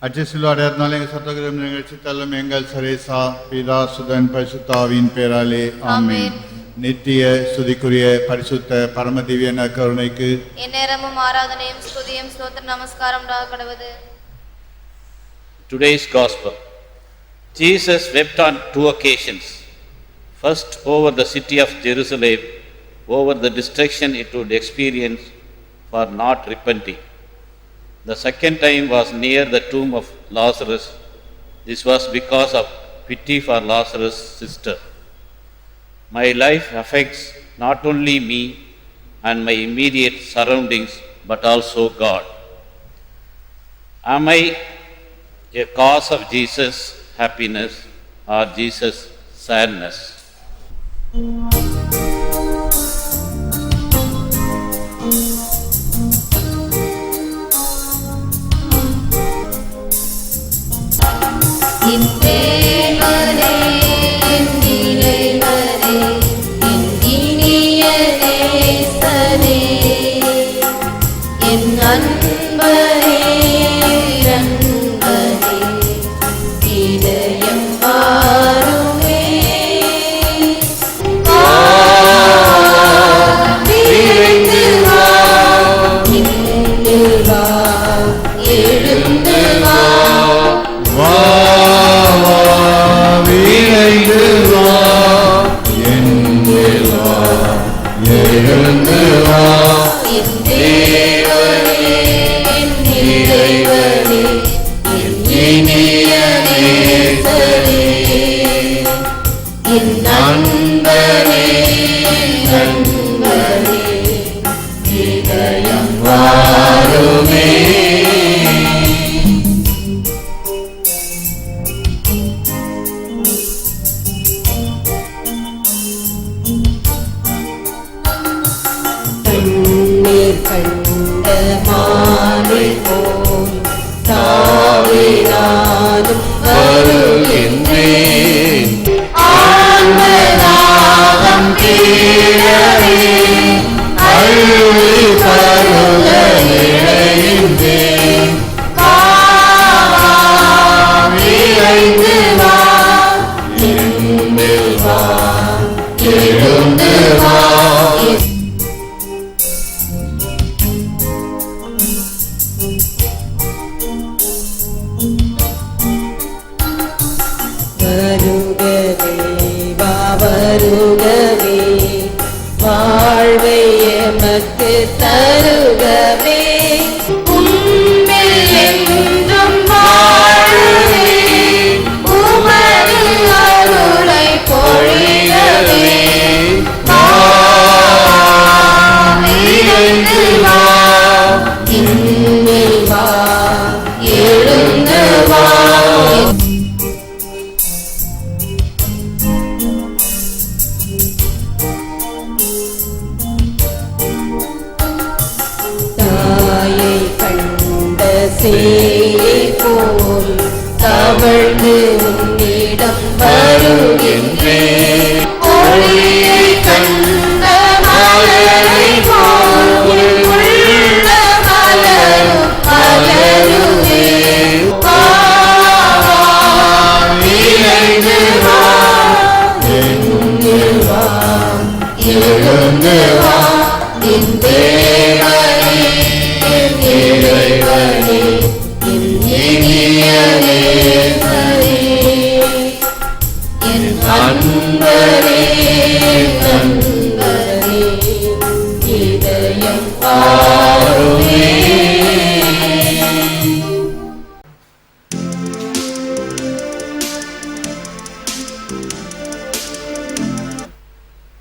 அச்சிசிலுடைய சத்தகிரம் நிகழ்ச்சி தள்ளும் எங்கள் சரேசா பிதா சுதன் பரிசுத்தாவின் பேராலே ஆமென். நித்திய ஸ்துதிக்குரிய பரிசுத்த பரமதிவியன கருணைக்கு எந்நேரமும் ஆராதனையும் ஸ்துதியும் ஸ்தோத்திர நமஸ்காரம் கடவுது. Today's Gospel. Jesus wept on two occasions. First over the city of Jerusalem, over the destruction it would experience for not repenting. The second time was near the tomb of Lazarus. This was because of pity for Lazarus' sister. My life affects not only me and my immediate surroundings, but also God. Am I a cause of Jesus' happiness or Jesus' sadness?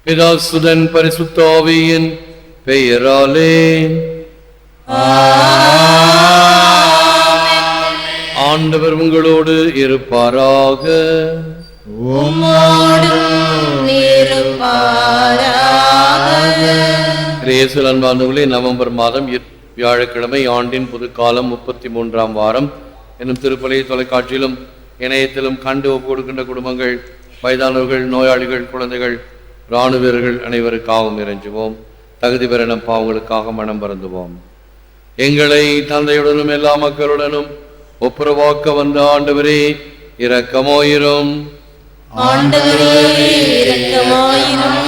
பிதாசுதன் பரிசுத்த ஆவியின் பெயராலே ஆண்டவர் உங்களோடு இருப்பாராக. இயேசுவில் அன்பார்ந்தவர்களே, November மாதம் வியாழக்கிழமை ஆண்டின் புதுக்காலம் 33ஆம் வாரம் என்னும் திருப்பலி தொலைக்காட்சியிலும் இணையத்திலும் கண்டு ஒப்பு கொடுக்கின்ற குடும்பங்கள், வயதானவர்கள், நோயாளிகள், குழந்தைகள், இராணுவ வீரர்கள் அனைவருக்காகவும் இறைஞ்சுவோம். தகுதி பெற நம் பாவங்களுக்காக மனம் வருந்துவோம். எங்களை தந்தையுடனும் எல்லா மக்களுடனும் ஒப்புரவாக்க வந்த ஆண்டவரே இரக்கமாயிரும். ஆண்டவரே இரக்கமாயிரும்.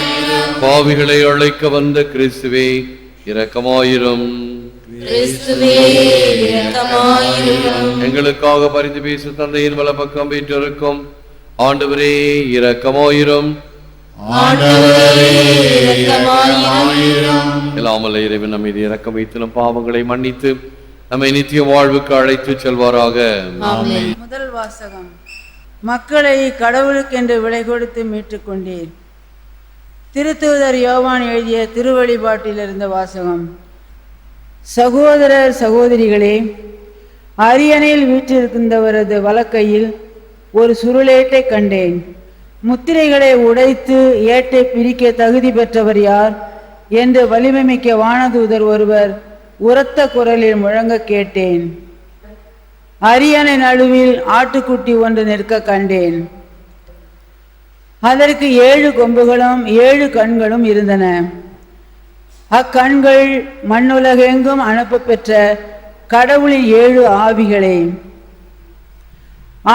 பாவிகளை அழைக்க வந்த கிறிஸ்துவே இரக்கமாயிரும். கிறிஸ்துவே இரக்கமாயிரும். எங்களுக்காக பரிந்து பேசு தந்தையின் வலப்பக்கம் வீற்றிருக்கும் ஆண்டவரே இரக்கமாயிரும். ஆண்டவரே இரக்கமாயிரும். இல்லாமல் இறைவன் நம்மை இரக்கம் வைத்து நம் பாவங்களை மன்னித்து நம்மை நித்திய வாழ்வுக்கு அழைத்து செல்வாராக. ஆமென். முதல் வாசகம். மக்களை கடவுளுக்கென்று விலை கொடுத்து மீட்டுக் கொண்டீர். திருத்தூதர் யோவான் எழுதிய திருவழிபாட்டில் இருந்த வாசகம். சகோதரர் சகோதரிகளே, அரியணையில் வீற்றிருக்கின்றவரது வலக்கையில் ஒரு சுருளேட்டை கண்டேன். முத்திரைகளை உடைத்து ஏட்டை பிரிக்க தகுதி பெற்றவர் யார் என்று வலிமைமிக்க வானதூதர் ஒருவர் உரத்த குரலில் முழங்க கேட்டேன். அரியணை நடுவில் ஆட்டுக்குட்டி ஒன்று நிற்க கண்டேன். அதற்கு 7 கொம்புகளும் 7 கண்களும் இருந்தன. அக்கண்கள் மண்ணுலகெங்கும் அனுப்ப பெற்ற கடவுளின் 7 ஆவிகளே.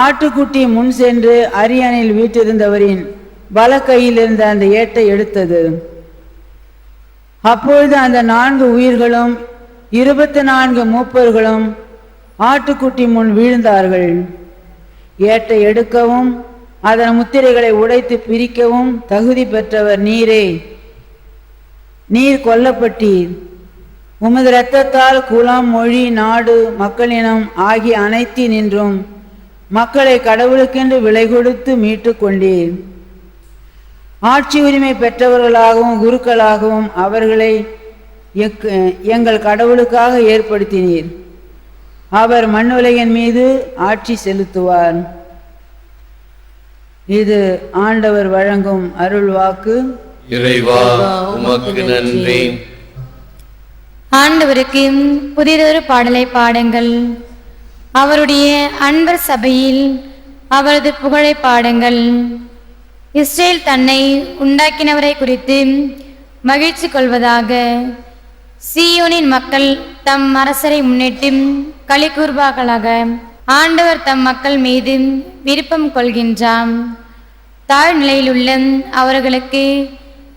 ஆட்டுக்குட்டி முன் சென்று அரியணையில் வீற்றிருந்தவரின் வலக்கையில் இருந்த அந்த ஏட்டை எடுத்தது. அப்பொழுது அந்த 4 உயிர்களும் 24 மூப்பர்களும் ஆட்டுக்குட்டி முன் வீழ்ந்தார்கள். ஏட்டை எடுக்கவும் அதன் முத்திரைகளை உடைத்து பிரிக்கவும் தகுதி பெற்றவர் நீரே. நீர் கொல்லப்பட்டீர். உமது இரத்தத்தால் குலம், மொழி, நாடு, மக்களினம் ஆகிய அனைத்தினின்றும் மக்களை கடவுளுக்கென்று விலை கொடுத்து மீட்டு கொண்டீர். ஆட்சி உரிமை பெற்றவர்களாகவும் குருக்களாகவும் அவர்களை எங்கள் கடவுளுக்காக ஏற்படுத்தினீர். அவர் மண்ணுலகின் மீது ஆட்சி செலுத்துவார். இது ஆண்டவர் வழங்கும் அருள் வாக்கு. இறைவா உமக்கு நன்றி. ஆண்டவருக்கு புதிதொரு பாடலை பாடுங்கள். அவருடைய அன்பர் சபையில் அவரது புகழை பாடுங்கள். இஸ்ரேல் தன்னை உண்டாக்கினவரை குறித்து மகிழ்ச்சி கொள்வதாக. சீயோனின் மக்கள் தம் அரசரை முன்னிட்டு களி கூர்வார்களாக. ஆண்டவர் தம் மக்கள் மீது விருப்பம் கொள்கின்றார். தாழ்நிலையிலுள்ள அவர்களுக்கு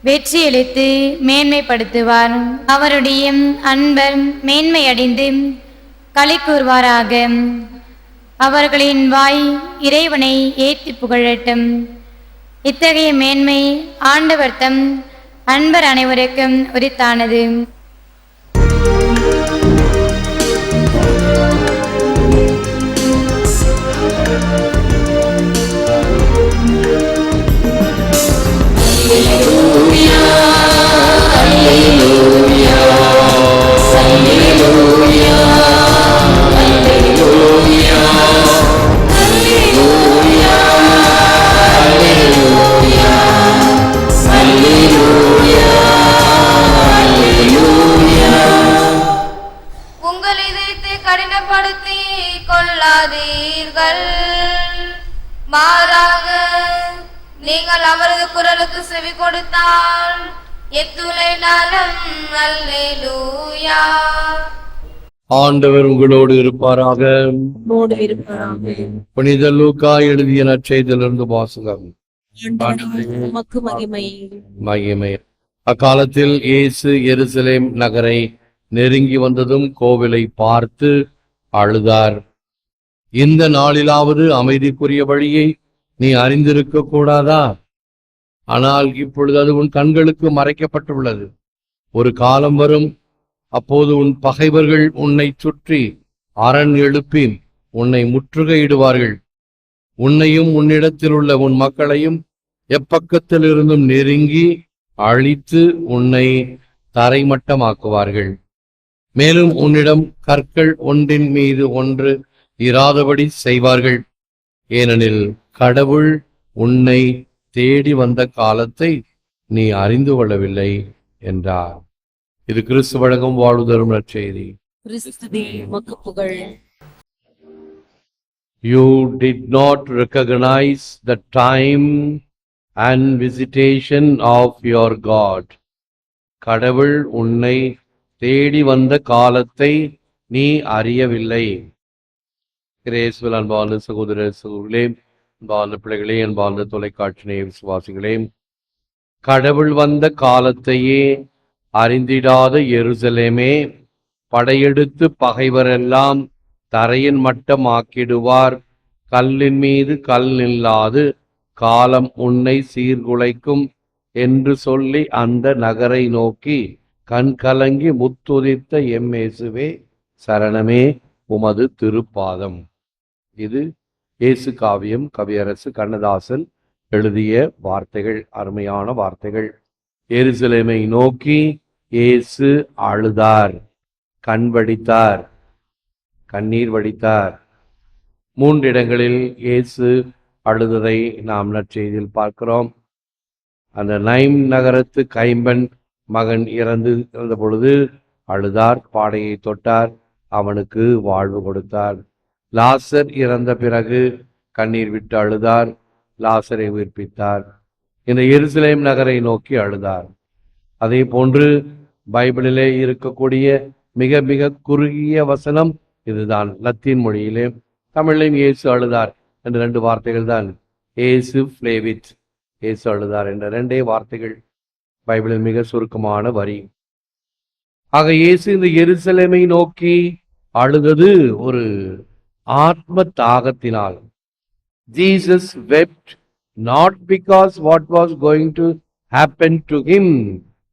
வெற்றியளித்து மேன்மைப்படுத்துவார். அவருடைய அன்பர் மேன்மையடைந்து களி கூர்வாராக. அவர்களின் வாய் இறைவனை ஏற்றி புகழட்டும். இத்தகைய மேன்மை ஆண்டவர் தம் அன்பர் அனைவருக்கும் உரித்தானது. உங்கள் இதயத்தை கடினப்படுத்தி கொள்ளாதீர்கள். மாறாக நீங்கள் அவரது குரலுக்கு செவி கொடுத்தால் எத்துணை நலம். அல்லேலூயா. ஆண்டவர் உங்களோடு இருப்பாராக. உம்மோடு இருப்பாராக. புனித லூக்கா எழுதிய நற்செய்தியிலிருந்து வாசகம். உமக்கு மகிமை. மகிமை. அக்காலத்தில் இயேசு எருசலேம் நகரை நெருங்கி வந்ததும் கோவிலை பார்த்து அழுதார். இந்த நாளிலாவது அமைதிக்குரிய வழியை நீ அறிந்திருக்க கூடாதா? ஆனால் இப்பொழுது அது உன் கண்களுக்கு மறைக்கப்பட்டுள்ளது. ஒரு காலம் வரும், அப்போது உன் பகைவர்கள் உன்னை சுற்றி அரண் எழுப்பி உன்னை முற்றுகையிடுவார்கள். உன்னையும் உன்னிடத்தில் உள்ள உன் மக்களையும் எப்பக்கத்திலிருந்தும் நெருங்கி அழித்து உன்னை தரைமட்டமாக்குவார்கள். மேலும் உன்னிடம் கற்கள் ஒன்றின் மீது ஒன்று இராதபடி செய்வார்கள். ஏனெனில் கடவுள் உன்னை தேடி வந்த காலத்தை நீ அறிந்து கொள்ளவில்லை என்றார். இது கிறிஸ்து வழங்கும் வாழ்வு தரும் நற்செய்தி. கிறிஸ்துவே உமக்கு புகழ். You did not recognize the time and visitation of your God. கடவுள் உன்னை தேடி வந்த காலத்தை நீ அறியவில்லை. இயேசுவில் அன்பார்ந்த சகோதர சகோதரிகளே, அன்பார்ந்த பிள்ளைகளே, அன்பார்ந்த தொலைக்காட்சி விசுவாசிகளே, கடவுள் வந்த காலத்தையே அறிந்திடாத எருசலேமே, படையெடுத்து பகைவரெல்லாம் தரையின் மட்டமாக்கிடுவார். கல்லின் மீது கல் நில்லாது காலம் உன்னை சீர்குலைக்கும் என்று சொல்லி அந்த நகரை நோக்கி கண் கலங்கி முத்துதித்த எம்மேசுவே சரணமே உமது திருப்பாதம். இது இயேசு காவியம், கவியரசு கண்ணதாசன் எழுதிய வார்த்தைகள், அருமையான வார்த்தைகள். எருசலேமை நோக்கி இயேசு அழுதார், கண் வடித்தார், கண்ணீர் வடித்தார். 3 இடங்களில் இயேசு அழுததை நாம் நற்செய்தியில் பார்க்கிறோம். அந்த நைம் நகரத்து கைம்பன் மகன் இறந்த பொழுது அழுதார், பாடையை தொட்டார், அவனுக்கு வாழ்வு கொடுத்தார். லாசர் இறந்த பிறகு கண்ணீர் விட்டு அழுதார், லாசரை உயிர்ப்பித்தார். இந்த எருசலேம் நகரை நோக்கி அழுதார். அதே போன்று பைபிளிலே இருக்கக்கூடிய மிக மிக குறுகிய வசனம் இதுதான். லத்தீன் மொழியிலே, தமிழிலும் இயேசு அழுதார் என்ற 2 வார்த்தைகள் தான். இயேசு ஃப்ளேவிட், இயேசு அழுதார் என்ற 2 வார்த்தைகள் பைபிளில் மிக சுருக்கமான வரி. ஆக இயேசு இந்த எருசலேமை நோக்கி அழுதது ஒரு ஆத்ம தாகத்தினால். Jesus wept not because what was going to happen to him,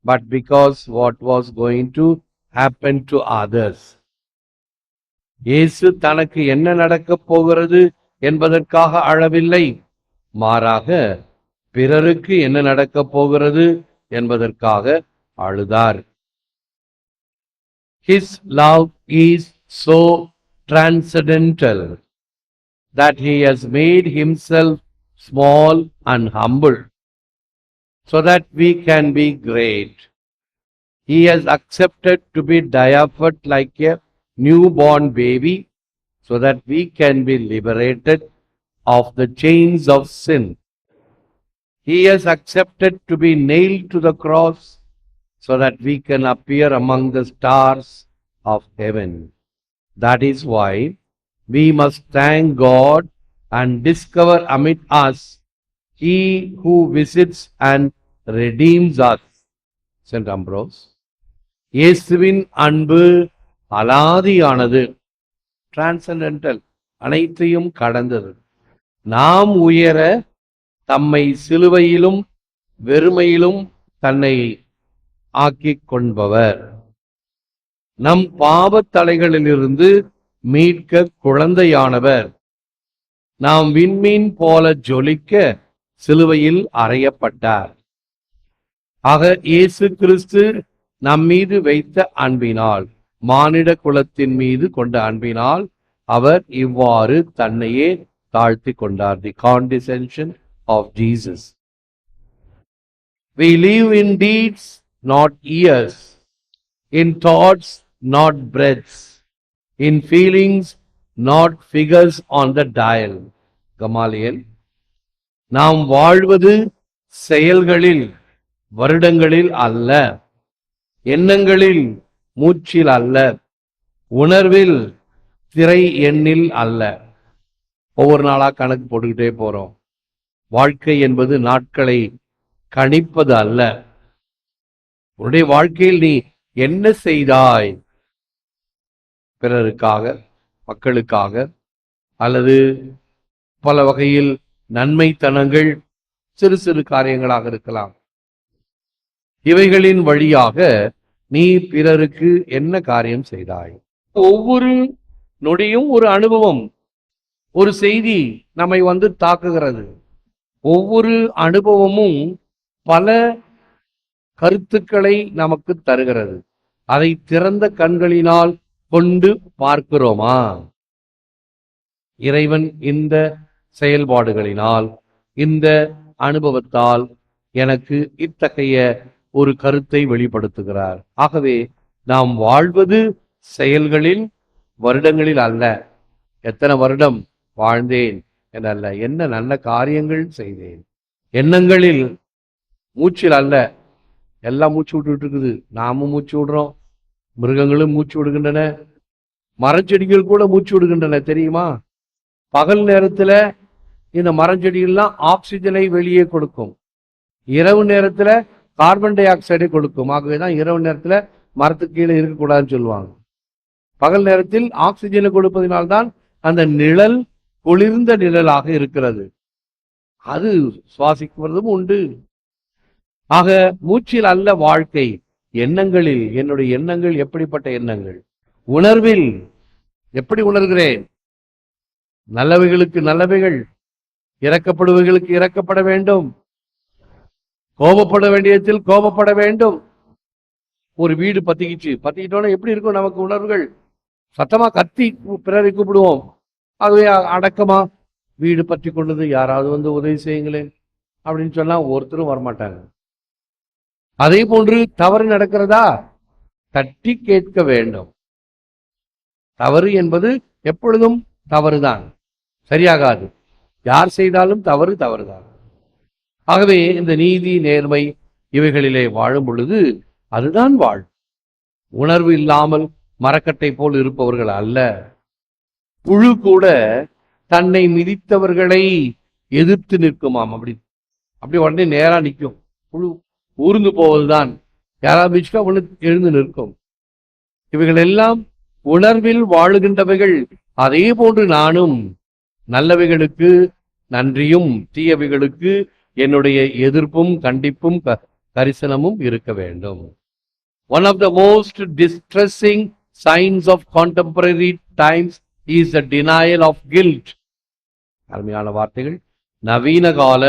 but because what was going to happen to others. இயேசு தனக்கு என்ன நடக்கப் போகிறது என்பதற்காக அழவில்லை, மாறாக பிறருக்கு என்ன நடக்கப் போகிறது என்பதற்காக அழுதார். His love is so transcendental that he has made himself small and humble so that we can be great. He has accepted to be diapered like a newborn baby so that we can be liberated of the chains of sin. He has accepted to be nailed to the cross so that we can appear among the stars of heaven. That is why we must thank God and discover amid us He who visits and redeems us. St. Ambrose. இயேசுவின் அன்பு அலாதியானது, transcendental, அனைத்தையும் கடந்தது. நாம் உயர தம்மை சிலுவையிலும் வெறுமையிலும் தன்னை ஆக்கிக் கொண்டவர். நம் பாவத்தலைகளிலிருந்து மீட்க குழந்தையானவர். நாம் விண்மீன் போல ஜொலிக்க சிலுவையில் அறையப்பட்டார். ஆக இயேசு கிறிஸ்து நம் மீது வைத்த அன்பினால், மானிட குலத்தின் மீது கொண்ட அன்பினால் அவர் இவ்வாறு தன்னையே தாழ்த்தி கொண்டார். தி condescension of Jesus. We live in deeds, not years, in thoughts, not breaths, in feelings, not figures on the dial. கமாலியல். நாம் வாழ்வது செயல்களில், வருடங்களில் அல்ல, எண்ணங்களில், மூச்சில் அல்ல, உணர்வில், திரை எண்ணில் அல்ல. ஒவ்வொரு நாளா கணக்கு போட்டுக்கிட்டே போறோம். வாழ்க்கை என்பது நாட்களை கணிப்பது அல்ல. உன்னுடைய வாழ்க்கையில் நீ என்ன செய்தாய்? பிறருக்காக, மக்களுக்காக, அல்லது பல வகையில் நன்மைத்தனங்கள், சிறு சிறு காரியங்களாக இருக்கலாம். இவைகளின் வழியாக நீ பிறருக்கு என்ன காரியம் செய்தாய்? ஒவ்வொரு நொடியும் ஒரு அனுபவம், ஒரு செய்தி நம்மை தாக்குகிறது. ஒவ்வொரு அனுபவமும் பல கருத்துக்களை நமக்கு தருகிறது. அதை திறந்த கண்களினால் கொண்டு பார்க்கிறோமா? இறைவன் இந்த செயல்பாடுகளினால், இந்த அனுபவத்தால் எனக்கு இத்தகைய ஒரு கருத்தை வெளிப்படுத்துகிறார். ஆகவே நாம் வாழ்வது செயல்களில், வருடங்களில் அல்ல. எத்தனை வருடம் வாழ்ந்தேன் என்றல்ல, என்ன நல்ல காரியங்கள் செய்தேன். எண்ணங்களில், மூச்சில் அல்ல. எல்லாம் மூச்சு விட்டுட்டு இருக்குது. நாமும் மூச்சு விடுறோம், மிருகங்களும் மூச்சு விடுகின்றன, மரச்செடிகள் கூட மூச்சு விடுகின்றன. தெரியுமா? பகல் நேரத்துல இந்த மரஞ்செடிகள்லாம் ஆக்சிஜனை வெளியே கொடுக்கும், இரவு நேரத்துல கார்பன் டை ஆக்சைடை கொடுக்கும். ஆகவேதான் இரவு நேரத்துல மரத்துக்கு கீழே இருக்கக்கூடாதுன்னு சொல்லுவாங்க. பகல் நேரத்தில் ஆக்சிஜனை கொடுப்பதனால்தான் அந்த நிழல் குளிர்ந்த நிழலாக இருக்கிறது. அது சுவாசிக்குவதும் உண்டு. ஆக மூச்சில் அல்ல வாழ்க்கை, எண்ணங்களில். என்னுடைய எண்ணங்கள் எப்படிப்பட்ட எண்ணங்கள்? உணர்வில் எப்படி உணர்கிறேன்? நல்லவைகளுக்கு நல்லவைகள், இறக்கப்படுபவைகளுக்கு இறக்கப்பட வேண்டும், கோபப்பட வேண்டியதில் கோபப்பட வேண்டும். ஒரு வீடு பத்திக்கிட்டோன்னா எப்படி இருக்கும் நமக்கு உணர்வுகள்? சத்தமா கத்தி பிறரை கூப்பிடுவோம். ஆகவே அடக்கமா வீடு பற்றி கொண்டது, யாராவது வந்து உதவி செய்யுங்களேன் அப்படின்னு சொன்னா ஒருத்தரும் வரமாட்டாங்க. அதே போன்று தவறு நடக்கிறதா, தட்டி கேட்க வேண்டும். தவறு என்பது எப்பொழுதும் தவறுதான், சரியாகாது. யார் செய்தாலும் தவறு தவறுதான். ஆகவே இந்த நீதி நேர்மை இவைகளிலே வாழும் பொழுது அதுதான் வாழ். உணர்வு இல்லாமல் மரக்கட்டை போல் இருப்பவர்கள் அல்ல. புழு கூட தன்னை மிதித்தவர்களை எதிர்த்து நிற்குமாம். அப்படி உடனே நேரா நிற்கும். புழு ஊர்ந்து போவதுதான். யாராவது மிதிச்சா ஒன்று எழுந்து நிற்கும். இவைகள் எல்லாம் உணர்வில் வாழுகின்றவைகள். அதே போன்று நானும் நல்லவைகளுக்கு நன்றியும் தீயவைகளுக்கு என்னுடைய எதிர்ப்பும் கண்டிப்பும் கரிசனமும் இருக்க வேண்டும். One of the most distressing signs of contemporary times is the denial of guilt. அருமையான வார்த்தைகள். நவீன கால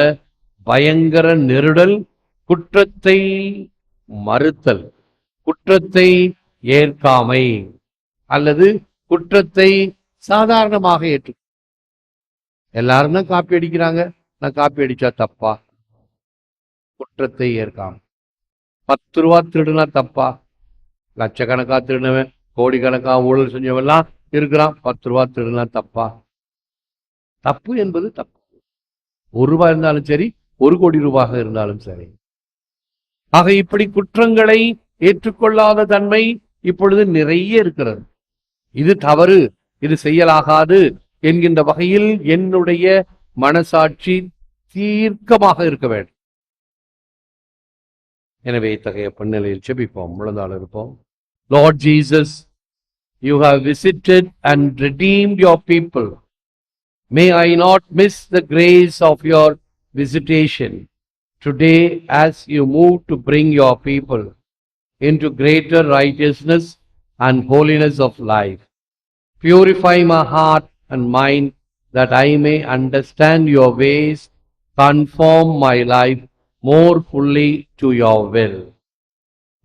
பயங்கர நெருடல் குற்றத்தை மறுத்தல், குற்றத்தை ஏற்காமை அல்லது குற்றத்தை சாதாரணமாக ஏற்று. எல்லாரும் தான் காப்பி அடிக்கிறாங்க, நான் காப்பி அடிச்சா தப்பா? குற்றத்தை ஏற்காம. 10 ரூபா திருடுனா தப்பா? லட்சக்கணக்கா திருடினவன், கோடிக்கணக்கா ஊழல் செஞ்சவெல்லாம் இருக்கிறான். 10 ரூபா திருடுனா தப்பா? தப்பு என்பது தப்பு. 1 ரூபாய் இருந்தாலும் சரி, 1 கோடி ரூபாயாக இருந்தாலும் சரி. ஆக இப்படி குற்றங்களை ஏற்றுக்கொள்ளாத தன்மை இப்பொழுது நிறைய இருக்கிறது. இது தவறு, இது செய்யலாகாது என்கின்ற வகையில் என்னுடைய மனசாட்சி தீர்க்கமாக இருக்க வேண்டும். எனவே இத்தகைய பின்னணியில் செபிப்போம், முழந்தாள் இருப்போம். Lord Jesus, you have visited and redeemed your people. May I not miss the grace of your visitation today as you move to bring your people into greater righteousness and holiness of life. Purify my heart and mind that I may understand your ways, conform my life more fully to your will.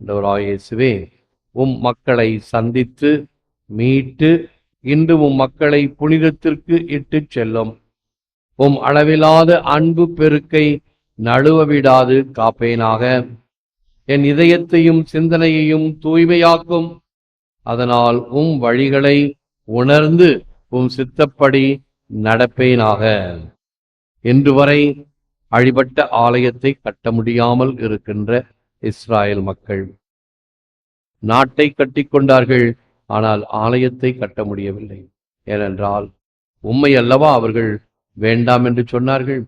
இயேசுவே, மக்களை சந்தித்து மீட்டு இன்று மக்களை புனிதத்திற்கு இட்டு செல்லும் அளவிலாத அன்பு பெருக்கை நழுவ விடாது காப்பேனாக. என் இதயத்தையும் சிந்தனையையும் தூய்மையாக்கும். அதனால் வழிகளை உணர்ந்து சித்தப்படி நடப்பேனாக. இன்று வரை அழிபட்ட ஆலயத்தை கட்ட முடியாமல் இருக்கின்ற இஸ்ராயல் மக்கள் நாட்டை கட்டிக்கொண்டார்கள், ஆனால் ஆலயத்தை கட்ட முடியவில்லை. ஏனென்றால் உம்மை அல்லவா அவர்கள் வேண்டாம் என்று சொன்னார்கள்,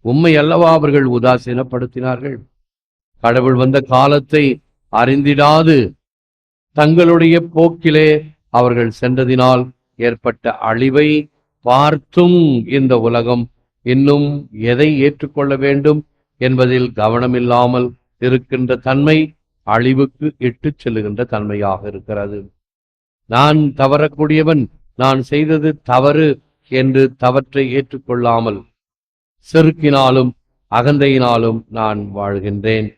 உம்மை அல்லவா அவர்கள் உதாசீனப்படுத்தினார்கள். கடவுள் வந்த காலத்தை அறிந்திடாது தங்களுடைய போக்கிலே அவர்கள் சென்றதினால் ஏற்பட்ட அழிவை பார்த்தும் இந்த உலகம் இன்னும் எதை ஏற்றுக்கொள்ள வேண்டும் என்பதில் கவனமில்லாமல் இருக்கின்ற தன்மை அழிவுக்கு இட்டு செல்லுகின்ற தன்மையாக இருக்கிறது. நான் தவறக்கூடியவன், நான் செய்தது தவறு என்று தவற்றை ஏற்றுக்கொள்ளாமல் செருக்கினாலும் அகந்தையினாலும் நான் வாழ்கின்றேன்.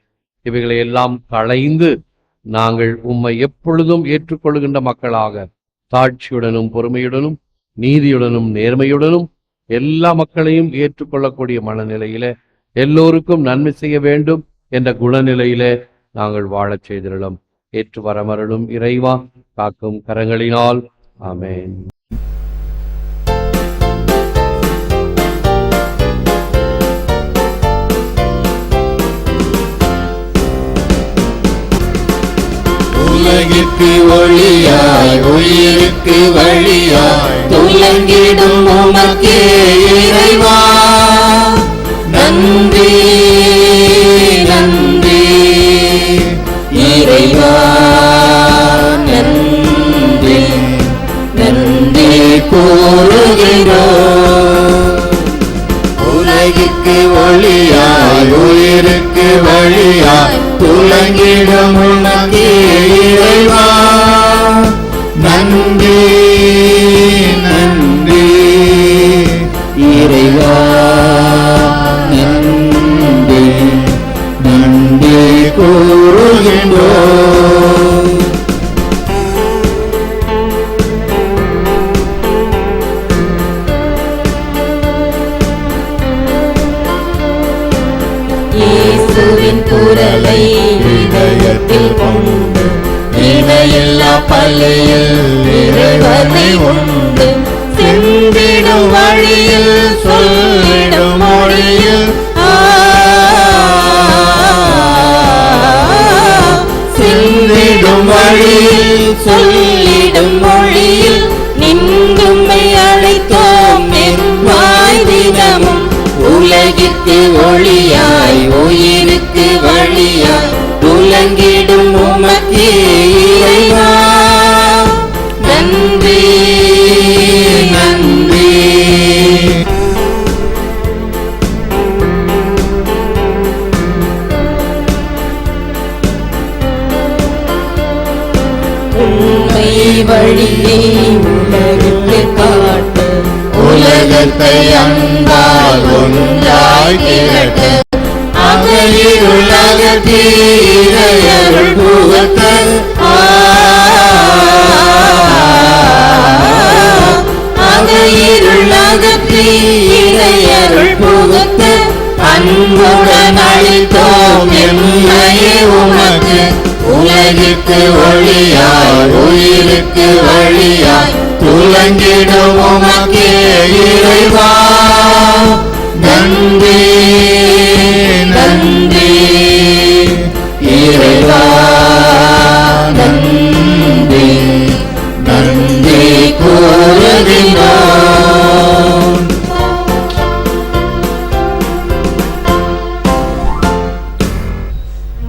இவைகளை எல்லாம் களைந்து நாங்கள் உம்மை எப்பொழுதும் ஏற்றுக்கொள்கின்ற மக்களாக தாட்சியுடனும் பொறுமையுடனும் நீதியுடனும் நேர்மையுடனும் எல்லா மக்களையும் ஏற்றுக்கொள்ளக்கூடிய மனநிலையில எல்லோருக்கும் நன்மை செய்ய வேண்டும் என்ற குணநிலையில நாங்கள் வாழச் செய்திருளும். ஏற்று வரமருளும் இறைவா, காக்கும் கரங்களினால். ஆமென். உலகிற்கு ஒளியாய் உயிருக்கு வழியாய் துலங்கிடும் உமக்கே இறைவா நன்றி நன்றி இறைவா நன்றி நன்றி கூறுகிறோம். உலகிற்கு ஒளியாய் உயிருக்கு வழியாய் துலங்கிடும் உமக்கே இறைவா நன்றி நன்றி இறைவா நன்றி நன்றி கூறுகின்றோம். இயேசுவின் குரலை இதயத்தில் கொண்டு இணையில்லா பள்ளியில் இறைவனை உண்டு சென்றிடும் வழியில் சொல்லிடும் மொழியில் சென்றிடும் வழியில் சொல்லிடும் மொழியில் நின்றும்மை அழைத்தோம் என் வாய் தினமும் உலகிற்கு ஒளியாய் உயிருக்கு வழியாய் துலங்கிடும் உமக்கே இறைவா நன்றி நன்றி உண்மை வழியை உலகிற்கு காட்டு உலகத்தை அன்பால் ஒன்றாய் திரட்டு அகையிருளக தீரையருள் புகழ்த்த அகையிருளக தீரையருள் புகழ்த்த அன்புடன் அளித்தோம் என்னையே உமக்கு உலகிற்கு ஒளியாய் உயிருக்கு வழியாய் துலங்கிடும் உமக்கே இறைவா நன்றி நன்றி இறைவா நன்றி நன்றி கூறுகிறோம்.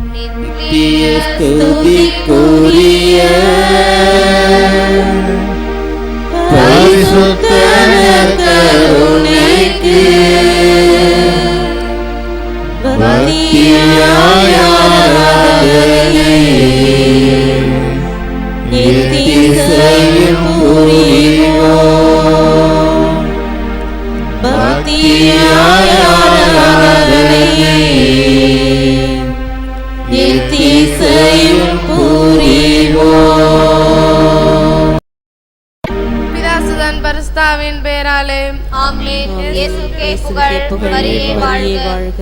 நித்திய ஸ்துதிக்குரிய பரிசுத்த கருணைக்கு பக்தியாய் ஆராதனை எத்திசையும் புரிவோம். பக்தியாய் ஆராதனை எத்திசையும் புரிவோம். பிதாசுதன் பரிசுத்தாவின் பேராலே ஆமென். இயேசுக்கே புகழ், மரியே வாழ்க.